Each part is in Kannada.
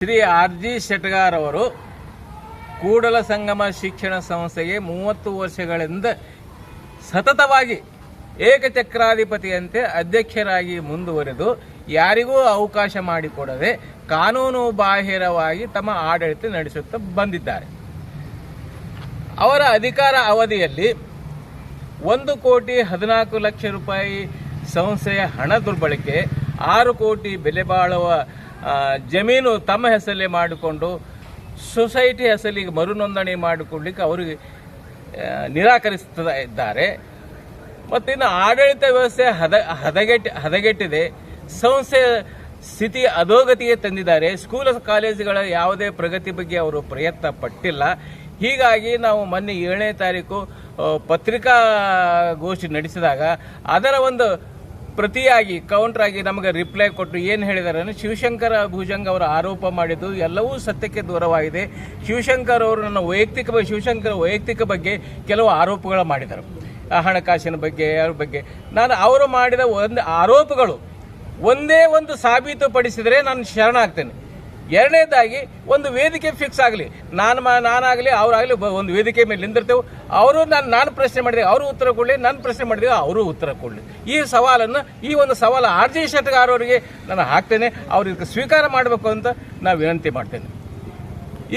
ಶ್ರೀ ಆರ್.ಜಿ. ಶೆಟ್ಗಾರ್ ಅವರು ಕೂಡಲ ಸಂಗಮ ಶಿಕ್ಷಣ ಸಂಸ್ಥೆಗೆ 30 ವರ್ಷಗಳಿಂದ ಸತತವಾಗಿ ಏಕಚಕ್ರಾಧಿಪತಿಯಂತೆ ಅಧ್ಯಕ್ಷರಾಗಿ ಮುಂದುವರೆದು ಯಾರಿಗೂ ಅವಕಾಶ ಮಾಡಿಕೊಡದೆ ಕಾನೂನು ಬಾಹಿರವಾಗಿ ತಮ್ಮ ಆಡಳಿತ ನಡೆಸುತ್ತಾ ಬಂದಿದ್ದಾರೆ. ಅವರ ಅಧಿಕಾರ ಅವಧಿಯಲ್ಲಿ 1,14,00,000 ರೂಪಾಯಿ ಸಂಸ್ಥೆಯ ಹಣ ದುರ್ಬಳಕೆ, 6 ಕೋಟಿ ಬೆಲೆ ಬಾಳುವ ಜಮೀನು ತಮ್ಮ ಹೆಸರಲ್ಲೇ ಮಾಡಿಕೊಂಡು ಸೊಸೈಟಿ ಹೆಸರಿಗೆ ಮರು ನೋಂದಣಿ ಮಾಡಿಕೊಳ್ಳಿಕ್ಕೆ ಅವರಿಗೆ ನಿರಾಕರಿಸ್ತಾ ಇದ್ದಾರೆ. ಮತ್ತು ಇನ್ನು ಆಡಳಿತ ವ್ಯವಸ್ಥೆ ಹದಗೆಟ್ಟಿದೆ. ಸಂಸ್ಥೆ ಸ್ಥಿತಿ ಅಧೋಗತಿಗೆ ತಂದಿದ್ದಾರೆ. ಸ್ಕೂಲ್ ಕಾಲೇಜುಗಳ ಯಾವುದೇ ಪ್ರಗತಿ ಬಗ್ಗೆ ಅವರು ಪ್ರಯತ್ನ ಪಟ್ಟಿಲ್ಲ. ಹೀಗಾಗಿ ನಾವು ಮೊನ್ನೆ 7ನೇ ತಾರೀಕು ಪತ್ರಿಕಾಗೋಷ್ಠಿ ನಡೆಸಿದಾಗ ಅದರ ಒಂದು ಪ್ರತಿಯಾಗಿ ಕೌಂಟರ್ ಆಗಿ ನಮಗೆ ರಿಪ್ಲೈ ಕೊಟ್ಟು ಏನು ಹೇಳಿದ್ದಾರೆ ಅಂದರೆ, ಶಿವಶಂಕರ ಭುಜಂಗ್ ಅವರು ಆರೋಪ ಮಾಡಿದ್ದು ಎಲ್ಲವೂ ಸತ್ಯಕ್ಕೆ ದೂರವಾಗಿದೆ. ಶಿವಶಂಕರ್ ಅವರು ನನ್ನ ಶಿವಶಂಕರ್ ವೈಯಕ್ತಿಕ ಬಗ್ಗೆ ಕೆಲವು ಆರೋಪಗಳು ಮಾಡಿದರು, ಹಣಕಾಸಿನ ಬಗ್ಗೆ, ಅವ್ರ ಬಗ್ಗೆ. ನಾನು ಅವರು ಮಾಡಿದ ಆರೋಪಗಳು ಒಂದೇ ಒಂದು ಸಾಬೀತುಪಡಿಸಿದರೆ ನಾನು ಶರಣಾಗ್ತೇನೆ. ಎರಡನೇದಾಗಿ ಒಂದು ವೇದಿಕೆ ಫಿಕ್ಸ್ ಆಗಲಿ, ನಾನಾಗಲಿ ಅವರಾಗಲಿ ಒಂದು ವೇದಿಕೆ ಮೇಲೆ ನಿಂದಿರ್ತೇವೆ. ಅವರು ನಾನು ಪ್ರಶ್ನೆ ಮಾಡಿದೆ, ಅವರು ಉತ್ತರ ಕೊಡಲಿ, ನಾನು ಪ್ರಶ್ನೆ ಮಾಡಿದೆ, ಅವರು ಉತ್ತರ ಕೊಡಲಿ. ಈ ಒಂದು ಸವಾಲು ಆರ್.ಜಿ. ಶೆಟ್ಗಾರ್ ಅವರಿಗೆ ನಾನು ಹಾಕ್ತೇನೆ. ಅವ್ರಿಗೆ ಸ್ವೀಕಾರ ಮಾಡಬೇಕು ಅಂತ ನಾನು ವಿನಂತಿ ಮಾಡ್ತೇನೆ.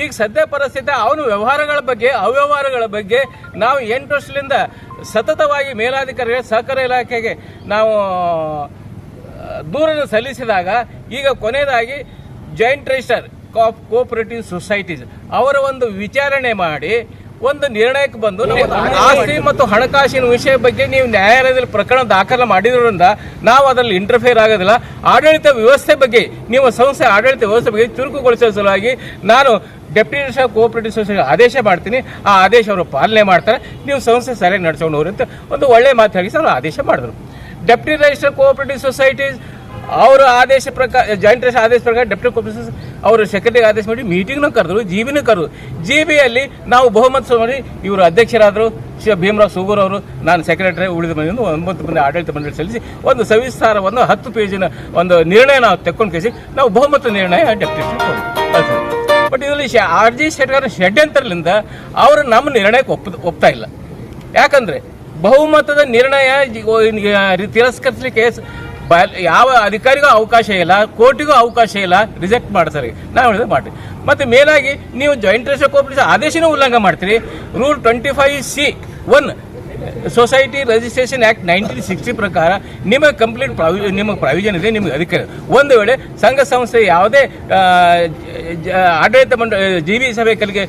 ಈಗ ಸದ್ಯ ಪರಿಸ್ಥಿತಿ ಅವನು ಅವ್ಯವಹಾರಗಳ ಬಗ್ಗೆ ನಾವು 8 ವರ್ಷದಿಂದ ಸತತವಾಗಿ ಮೇಲಾಧಿಕಾರಿಗಳ ಸಹಕಾರ ಇಲಾಖೆಗೆ ನಾವು ದೂರನ್ನು ಸಲ್ಲಿಸಿದಾಗ ಈಗ ಕೊನೆಯದಾಗಿ joint register of cooperative societies ಅವರ ಒಂದು ವಿಚಾರಣೆ ಮಾಡಿ ಒಂದು ನಿರ್ಣಯಕ್ಕೆ ಬಂದು ಆಸ್ತಿ ಮತ್ತು ಹಣಕಾಸಿನ ವಿಷಯ ಬಗ್ಗೆ ನೀವು ನ್ಯಾಯಾಲಯದಲ್ಲಿ ಪ್ರಕರಣ ದಾಖಲು ಮಾಡಿರೋದ್ರಿಂದ ನಾವು ಅದರಲ್ಲಿ ಇಂಟರ್ಫಿಯರ್ ಆಗೋದಿಲ್ಲ. ಆಡಳಿತ ವ್ಯವಸ್ಥೆ ಬಗ್ಗೆ, ನೀವು ಸಂಸ್ಥೆ ಆಡಳಿತ ವ್ಯವಸ್ಥೆ ಬಗ್ಗೆ ಚುರುಕುಗೊಳಿಸುವ ಸಲುವಾಗಿ ನಾನು deputy register of cooperative society ಆದೇಶ ಮಾಡ್ತೀನಿ. ಆ ಆದೇಶ ಅವರು ಪಾಲನೆ ಮಾಡ್ತಾರೆ. ನೀವು ಸಂಸ್ಥೆ ಸರಿಯಾಗಿ ನಡೆಸ್ಕೊಂಡು ಹೋಗ್ರಿ ಅಂತ ಒಂದು ಒಳ್ಳೆ ಮಾತು ಹೇಳಿ ಅವರು ಆದೇಶ ಮಾಡಿದ್ರು. ಡೆಪ್ಯೂಟಿ ರಿಜಿಸ್ಟರ್ ಕೋಆಪರೇಟಿವ್ ಸೊಸೈಟೀಸ್ ಅವರು ಆದೇಶ ಪ್ರಕಾರ, ಜಾಯಿಂಟ್ ರಿಜಿಸ್ಟರ್ ಆದೇಶ ಪ್ರಕಾರ ಡೆಪ್ಯೂಟಿ ಕೋಆಪರೇಟಿವ್ ಅವರು ಸೆಕ್ರೆಟರಿ ಆದೇಶ ಮಾಡಿ ಮೀಟಿಂಗ್ನೂ ಕರೆದ್ರು, ಜಿಬಿನೂ ಕರೆದು. ಜಿಬಿಯಲ್ಲಿ ನಾವು ಬಹುಮತ ಮಾಡಿ ಇವರು ಅಧ್ಯಕ್ಷರಾದರು ಭೀಮರಾವ್ ಸೂಗೂರ್ ಅವರು, ನಾನು ಸೆಕ್ರೆಟರಿ, ಉಳಿದ ಮಂದಿ 9 ಮಂದಿ ಆಡಳಿತ ಮಂಡಳಿ ಸಲ್ಲಿಸಿ ಒಂದು ಸವಿಸ್ತಾರ 10 ಪೇಜಿನ ಒಂದು ನಿರ್ಣಯ ನಾವು ತೆಕ್ಕೊಂಡು ಕೇಸಿ ನಾವು ಬಹುಮತ ನಿರ್ಣಯ ಡೆಪ್ಯೂಟಿ ಬಟ್ ಇದರಲ್ಲಿ ಆರ್.ಜಿ. ಶೆಟ್ಗಾರ್ ಷಡ್ಯಂತ್ರದಿಂದ ಅವರು ನಮ್ಮ ನಿರ್ಣಯಕ್ಕೆ ಒಪ್ತಾ ಇಲ್ಲ. ಯಾಕಂದ್ರೆ ಬಹುಮತದ ನಿರ್ಣಯ ತಿರಸ್ಕರಿಸಲಿಕ್ಕೆ ಯಾವ ಅಧಿಕಾರಿಗೂ ಅವಕಾಶ ಇಲ್ಲ, ಕೋರ್ಟಿಗೂ ಅವಕಾಶ ಇಲ್ಲ, ರಿಜೆಕ್ಟ್ ಮಾಡ್ತಾರೆ. ನಾವು ಹೇಳಿದ್ರೆ ಮಾಡಿ. ಮತ್ತೆ ಮೇಲಾಗಿ ನೀವು ಜಾಯಿಂಟ್ ರಿಜಿಸ್ಟರ್ ಕೋಆಪರೇಟಿವ್ ಆದೇಶನೂ ಉಲ್ಲಂಘನೆ ಮಾಡ್ತೀರಿ. Rule 25C(1) society registration act 1960 ಪ್ರಕಾರ ನಿಮಗೆ ಕಂಪ್ಲೀಟ್ ನಿಮಗೆ ಪ್ರಾವಿಷನ್ ಇದೆ, ನಿಮಗೆ ಅಧಿಕಾರ. ಒಂದು ವೇಳೆ ಸಂಘ ಸಂಸ್ಥೆ ಯಾವುದೇ ಆಡಳಿತ ಜಿಬಿ ಸಭೆಗಳಿಗೆ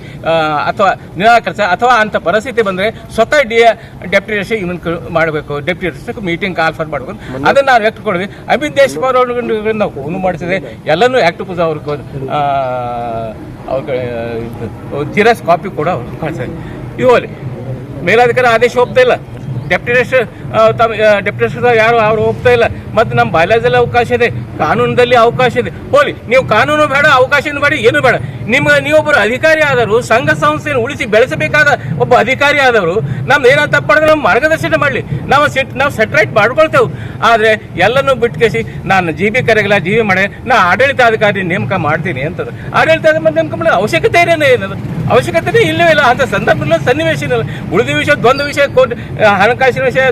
ಅಥವಾ ನಿರಾಕರಿಸ ಅಥವಾ ಅಂತ ಪರಿಸ್ಥಿತಿ ಬಂದರೆ ಸ್ವತಃ ಡೆಪ್ಯೂಟಿ ರಿಜಿಸ್ಟರ್ ಇವನ್ ಮಾಡಬೇಕು, ಡೆಪ್ಯೂಟಿ ರಿಜಿಸ್ಟರ್ ಮೀಟಿಂಗ್ ಕಾಲ್ಫರ್ ಮಾಡಬೇಕು. ಅದನ್ನು ನಾವು ಆಕ್ಟ್ ಕೊಡ್ತೀವಿ. ಅಮಿತ್ ದೇಶಪಾಲ್ ಅವ್ರಿಗೆ ನಾವು ಫೋನ್ ಮಾಡಿಸಿದೆ, ಎಲ್ಲನೂ ಆಕ್ಟ್ ಪೂಜ ಅವ್ರಿಗೆ ಜಿರಾಕ್ಸ್ ಕಾಪಿ ಕೂಡ ಅವ್ರು ಕಳಿಸಿದೆ. ಇವುಲ್ಲಿ ಮೇಲಾಧಿಕಾರಿ ಆದೇಶ ಹೋಗ್ತಾ ಇಲ್ಲ, ಡೆಪ್ಯೂಟಿ ರಿಜಿಸ್ಟರ್ ಯಾರು ಅವರು ಹೋಗ್ತಾ ಇಲ್ಲ. ಮತ್ತು ನಮ್ಮ ಬಯಲಾಜಲ್ಲಿ ಅವಕಾಶ ಇದೆ, ಕಾನೂನಲ್ಲಿ ಅವಕಾಶ ಇದೆ. ಹೋಲಿ, ನೀವು ಕಾನೂನು ಬೇಡ, ಅವಕಾಶ ಬೇಡ, ಏನು ಬೇಡ. ನೀವೊಬ್ಬರು ಅಧಿಕಾರಿ ಆದವರು, ಸಂಘ ಸಂಸ್ಥೆಯನ್ನು ಉಳಿಸಿ ಬೆಳೆಸಬೇಕಾದ ಒಬ್ಬ ಅಧಿಕಾರಿ ಆದವರು ನಮ್ದು ಏನೋ ತಪ್ಪಾಡಿದ್ರೆ ನಮ್ಮ ಮಾರ್ಗದರ್ಶನ ಮಾಡಲಿ, ನಾವು ಸೆಟ್ರೈಟ್ ಮಾಡ್ಕೊಳ್ತೇವೆ. ಆದರೆ ಎಲ್ಲನೂ ಬಿಟ್ಕೇಸಿ ನಾನು ಜಿಬಿ ಕರೆಗಿಲ್ಲ, ಜಿಬಿ ಮಾಡಿ ನಾ ಆಡಳಿತಾಧಿಕಾರಿ ನೇಮಕ ಮಾಡ್ತೀನಿ ಅಂತದ. ಆಡಳಿತಾಧಿಕಾರಿ ನೇಮಕ ಮಾಡೋ ಅವಶ್ಯಕತೆ ಏನದು? ಅವಶ್ಯಕತೆ ಇಲ್ಲವೇ ಇಲ್ಲ. ಅಂತ ಸಂದರ್ಭದಲ್ಲಿ ಸನ್ನಿವೇಶ ಇಲ್ಲ. ಉಳಿದ ವಿಷಯ ದ್ವಂದ್ವ ವಿಷಯ ಕೋರ್ಟ್, ಹಣಕಾಸಿನ ವಿಷಯ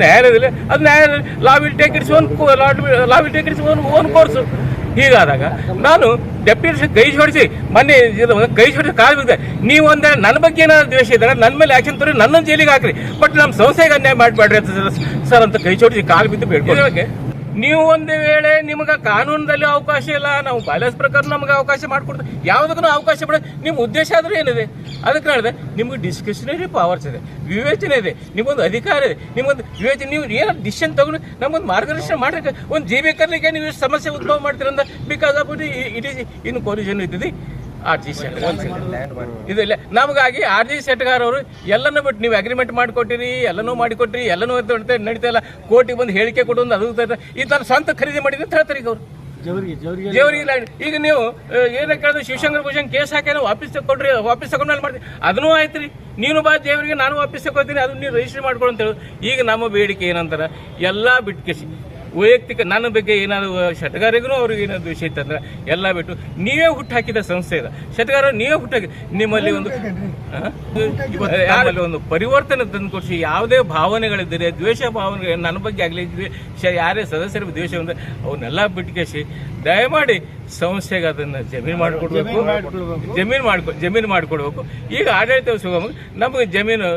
ನ್ಯಾಯಾಲಯದಲ್ಲಿ ಅದು ನ್ಯಾಯಾಲಯ law will take its own course. ಹೀಗಾದಾಗ ನಾನು ಡೆಪ್ಯೂಟಿ ಕೈ ಜೋಡಿಸಿ ಕಾಲು ಬಿದ್ದೆ. ನೀವು ಒಂದೇ ನನ್ನ ಬಗ್ಗೆ ಏನಾದ್ರು ದ್ವೇಷ ಇದ್ದಾರೆ, ನನ್ನ ಮೇಲೆ ಆಕ್ಷನ್ ತೋರಿ ನನ್ನನ್ನು ಜೈಲಿಗೆ ಹಾಕ್ರಿ, ಬಟ್ ನಮ್ಮ ಸಂಸ್ಥೆಗೆ ಅನ್ಯಾಯ ಮಾಡಬೇಡ್ರಿ ಸರ್ ಅಂತ ಕೈ ಜೋಡಿಸಿ ಕಾಲು ಬಿದ್ದು ಬೇಡ್ಕೊಳ್ಳೋಕೆ. ನೀವು ಒಂದು ವೇಳೆ ನಿಮಗೆ ಕಾನೂನಲ್ಲಿ ಅವಕಾಶ ಇಲ್ಲ, ನಾವು ಬಯಲಾಸ್ ಪ್ರಕಾರ ನಮಗೆ ಅವಕಾಶ ಮಾಡಿಕೊಡ್ತೀವಿ, ಯಾವುದಕ್ಕೂ ಅವಕಾಶ ಪಡ. ನಿಮ್ಮ ಉದ್ದೇಶ ಆದರೂ ಏನಿದೆ? ಅದಕ್ಕೆ ಹೇಳಿದೆ ನಿಮಗೆ ಡಿಸ್ಕ್ರಿಷನರಿ ಪವರ್ಸ್ ಇದೆ, ವಿವೇಚನೆ ಇದೆ, ನಿಮಗೊಂದು ಅಧಿಕಾರ ಇದೆ, ನಿಮಗೊಂದು ವಿವೇಚನೆ. ನೀವು ಏನೋ ಡಿಸಿಷನ್ ತಗೊಂಡು ನಮಗೊಂದು ಮಾರ್ಗದರ್ಶನ ಮಾಡಕ್ಕೆ ಒಂದು ಜೀವಿ ಕರ್ಲಿಕ್ಕೆ ನೀವು ಸಮಸ್ಯೆ ಉದ್ಭವ ಮಾಡ್ತೀರಂದ because of it is in coalition ಇದ್ದಿದ್ದು ಆರ್.ಜಿ. ಶೆಟ್ಗಾರ್ ಇದಿಲ್ಲ. ನಮಗಾಗಿ ಆರ್.ಜಿ. ಶೆಟ್ಗಾರ್ ಅವರು ಎಲ್ಲನೂ ಬಿಟ್ಟು ನೀವು ಅಗ್ರಿಮೆಂಟ್ ಮಾಡಿಕೊಟ್ಟಿರಿ, ಎಲ್ಲನೂ ಮಾಡಿಕೊಟ್ರಿ, ಎಲ್ಲನೂ ನಡೀತಾ ಇಲ್ಲ. ಕೋರ್ಟಿಗೆ ಬಂದು ಹೇಳಿಕೆ ಕೊಟ್ಟು ಅದು ಈ ಥರ ಸ್ವಂತ ಖರೀದಿ ಮಾಡಿದ್ರೆ ಅಂತ ಹೇಳ್ತಾರೆ. ಈಗ ಅವರು ಜೇವರಿಗೆ ಈಗ ನೀವು ಏನ ಕೇಳಿದ್ರೆ ಶಿವಶಂಕರ ಭೂಷಣ್ ಕೇಸ್ ಹಾಕಿ ವಾಪಸ್ ತಗೊಂಡ್ರಿ, ವಾಪಸ್ ತಗೊಂಡ್ಮೇಲೆ ಮಾಡ್ತೀವಿ, ಅದನ್ನೂ ಆಯ್ತು ರೀ. ನೀನು ಬಾ ಜೇವರಿಗೆ, ನಾನು ವಾಪಸ್ ತಗೋತೀನಿ, ಅದನ್ನ ನೀವು ರಿಜಿಸ್ಟರ್ ಮಾಡ್ಕೊಳ್ಳೋ ಅಂತ ಹೇಳಿ. ಈಗ ನಮ್ಮ ಬೇಡಿಕೆ ಏನಂತಾರೆ, ಎಲ್ಲ ಬಿಟ್ಕೇಸಿ ವೈಯಕ್ತಿಕ ನನ್ನ ಬಗ್ಗೆ ಏನಾದ್ರು ಶಟಗಾರಿಗೂ ಅವ್ರಿಗೆ ಏನಾದ್ರು ವಿಷಯ ಇತ್ತಂದ್ರೆ ಎಲ್ಲ ಬಿಟ್ಟು ನೀವೇ ಹುಟ್ಟು ಹಾಕಿದ ಸಂಸ್ಥೆ ಇದೆ. ಶಟಗಾರ ನೀವೇ ಹುಟ್ಟಾಕಿ ನಿಮ್ಮಲ್ಲಿ ಒಂದು ಪರಿವರ್ತನೆ ತಂದು ಕೊಡಿಸಿ, ಯಾವುದೇ ಭಾವನೆಗಳಿದ್ದರೆ ದ್ವೇಷ ಭಾವನೆ ನನ್ನ ಬಗ್ಗೆ ಆಗಲಿ ಯಾರೇ ಸದಸ್ಯರ ದ್ವೇಷ ಅಂದರೆ ಅವನ್ನೆಲ್ಲ ಬಿಟ್ಕೇಸಿ ದಯಮಾಡಿ ಸಂಸ್ಥೆಗೆ ಅದನ್ನು ಜಮೀನು ಮಾಡಿಕೊಡ್ಬೇಕು. ಈಗ ಆಡಳಿತ ಸುಗಮ ನಮಗೆ ಜಮೀನು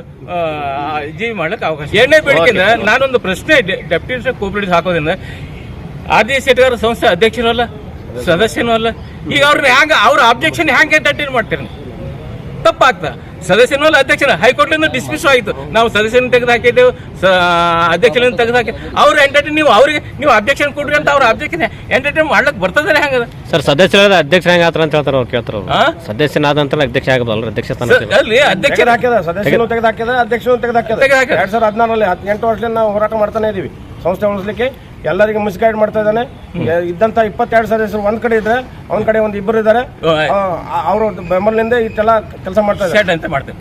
ಜೀವಿ ಮಾಡ್ಲಿಕ್ಕೆ ಅವಕಾಶ. ಏನೇ ಬೇಡಿಕೆ ನಾನೊಂದು ಪ್ರಶ್ನೆ ಡೆಪ್ಯೂಟಿ ಕೋಆಪರೇಟಿವ್ ಹಾಕೋದ್ರಿಂದ ಆದಿ ಶೆಟ್ಗಾರ ಸಂಸ್ಥೆ ಅಧ್ಯಕ್ಷನೂ ಅಲ್ಲ, ಸದಸ್ಯನೂ ಅಲ್ಲ. ಈಗ ಅವ್ರನ್ನ ಅವ್ರ ಅಬ್ಜೆಕ್ಷನ್ ಹ್ಯಾಂಗೆ ಎಂಟರ್ಟೈನ್ ಮಾಡ್ತೀರಿ? ತಪ್ಪಾಗ್ತದೆ. ಸದಸ್ಯನೂ ಅಲ್ಲ, ಅಧ್ಯಕ್ಷನ ಹೈಕೋರ್ಟ್ಲಿಂದ ಡಿಸ್ಮಿಸ್ ಆಯಿತು. ನಾವು ಸದಸ್ಯನ ತೆಗೆದು ಹಾಕಿದ್ದೆವು, ಅಧ್ಯಕ್ಷನ ತೆಗೆದು ಹಾಕಿ ಅವ್ರು ಎಂಟರ್ಟೈನ್ ನೀವು ಅಬ್ಜೆಕ್ಷನ್ ಕೊಡ್ರಿ ಅಂತ ಅವ್ರ ಅಬ್ಜೆಕ್ಷನ್ ಎಂಟರ್ಟೈನ್ ಮಾಡ್ಲಿಕ್ಕೆ ಬರ್ತದೆ ಹೆಂಗದ ಸರ್? ಸದಸ್ಯರಾದ ಅಧ್ಯಕ್ಷ ಹೆಂಗ ಆತರ ಅಂತ ಹೇಳ್ತಾರೆ ಅವ್ರು, ಕೇಳ್ತಾರ ಸದಸ್ಯನಾದಂತ ಅಧ್ಯಕ್ಷ ಆಗಬಲ್ಲ ಅಧ್ಯಕ್ಷ ಅಲ್ಲಿ ಅಧ್ಯಕ್ಷ ಸದಸ್ಯನು ತೆಗೆದು ಹಾಕಿದ, ಅಧ್ಯಕ್ಷನು ತೆಗೆದು ಹಾಕಿದ. 2014 18 ವರ್ಷದಿಂದ ನಾವು ಹೋರಾಟ ಮಾಡ್ತಾನೆ ಇದೀವಿ ಸಂಸ್ಥೆ ಉಳಿಸ್ಲಿಕ್ಕೆ. ಎಲ್ಲರಿಗೆ ಮಿಸ್ಗೈಡ್ ಮಾಡ್ತಾ ಇದ್ದಾನೆ. ಇದ್ದಂತ 22 ಸದಸ್ಯರು ಒಂದ್ ಕಡೆ ಇದ್ರೆ ಒಂದ್ ಕಡೆ ಒಂದು ಇಬ್ಬರು ಇದ್ದಾರೆ. ಅವರು ಬೆಂಬಲಿಂದ ಇಷ್ಟೆಲ್ಲ ಕೆಲಸ ಮಾಡ್ತಾ ಇದ್ದಾರೆ ಅಂತ ಮಾಡ್ತೇವೆ.